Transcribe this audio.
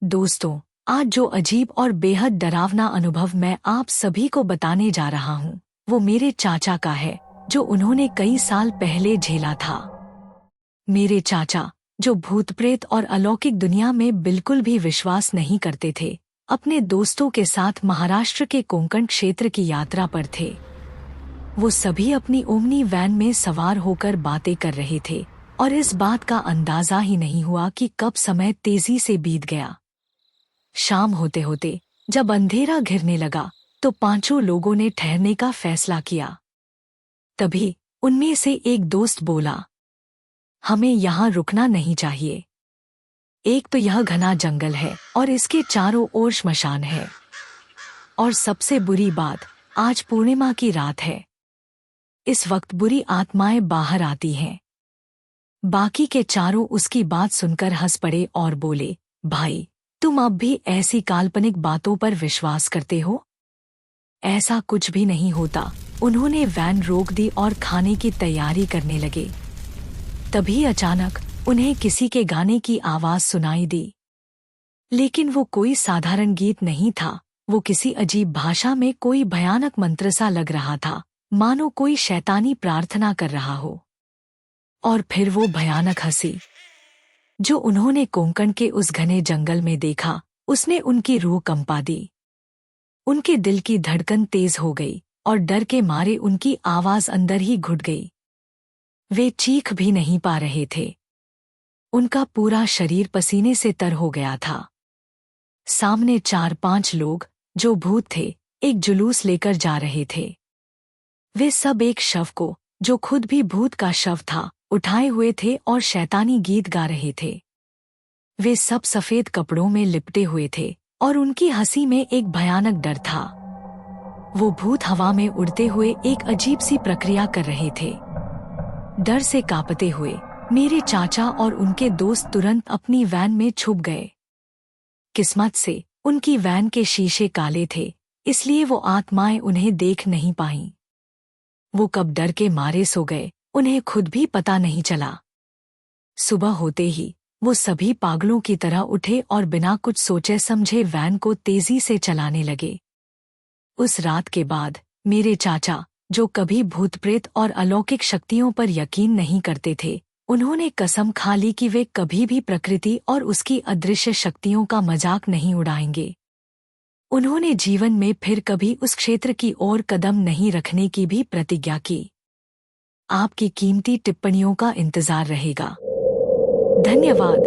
दोस्तों, आज जो अजीब और बेहद डरावना अनुभव मैं आप सभी को बताने जा रहा हूँ, वो मेरे चाचा का है, जो उन्होंने कई साल पहले झेला था। मेरे चाचा, जो भूत प्रेत और अलौकिक दुनिया में बिल्कुल भी विश्वास नहीं करते थे, अपने दोस्तों के साथ महाराष्ट्र के कोंकण क्षेत्र की यात्रा पर थे। वो सभी अपनी ओमनी वैन में सवार होकर बातें कर रहे थे और इस बात का अंदाजा ही नहीं हुआ कि कब समय तेजी से बीत गया। शाम होते होते जब अंधेरा घिरने लगा तो पांचों लोगों ने ठहरने का फैसला किया। तभी उनमें से एक दोस्त बोला, हमें यहाँ रुकना नहीं चाहिए। एक तो यह घना जंगल है और इसके चारों ओर श्मशान है, और सबसे बुरी बात, आज पूर्णिमा की रात है। इस वक्त बुरी आत्माएं बाहर आती हैं। बाकी के चारों उसकी बात सुनकर हंस पड़े और बोले, भाई, तुम अब भी ऐसी काल्पनिक बातों पर विश्वास करते हो? ऐसा कुछ भी नहीं होता। उन्होंने वैन रोक दी और खाने की तैयारी करने लगे। तभी अचानक उन्हें किसी के गाने की आवाज सुनाई दी। लेकिन वो कोई साधारण गीत नहीं था, वो किसी अजीब भाषा में कोई भयानक मंत्र सा लग रहा था, मानो कोई शैतानी प्रार्थना कर रहा हो। और फिर वो भयानक हंसी जो उन्होंने कोंकण के उस घने जंगल में देखा, उसने उनकी रूह कंपा दी। उनके दिल की धड़कन तेज हो गई और डर के मारे उनकी आवाज अंदर ही घुट गई। वे चीख भी नहीं पा रहे थे। उनका पूरा शरीर पसीने से तर हो गया था। सामने 4-5 लोग, जो भूत थे, एक जुलूस लेकर जा रहे थे। वे सब एक शव को, जो खुद भी भूत का शव था, उठाए हुए थे और शैतानी गीत गा रहे थे। वे सब सफेद कपड़ों में लिपटे हुए थे और उनकी हंसी में एक भयानक डर था। वो भूत हवा में उड़ते हुए एक अजीब सी प्रक्रिया कर रहे थे। डर से कांपते हुए मेरे चाचा और उनके दोस्त तुरंत अपनी वैन में छुप गए। किस्मत से उनकी वैन के शीशे काले थे, इसलिए वो आत्माएं उन्हें देख नहीं पाईं। वो कब डर के मारे सो गए, उन्हें खुद भी पता नहीं चला। सुबह होते ही वो सभी पागलों की तरह उठे और बिना कुछ सोचे समझे वैन को तेजी से चलाने लगे। उस रात के बाद मेरे चाचा, जो कभी भूत प्रेत और अलौकिक शक्तियों पर यकीन नहीं करते थे, उन्होंने कसम खा ली कि वे कभी भी प्रकृति और उसकी अदृश्य शक्तियों का मजाक नहीं उड़ाएंगे। उन्होंने जीवन में फिर कभी उस क्षेत्र की ओर कदम नहीं रखने की भी प्रतिज्ञा की। आपकी कीमती टिप्पणियों का इंतजार रहेगा। धन्यवाद।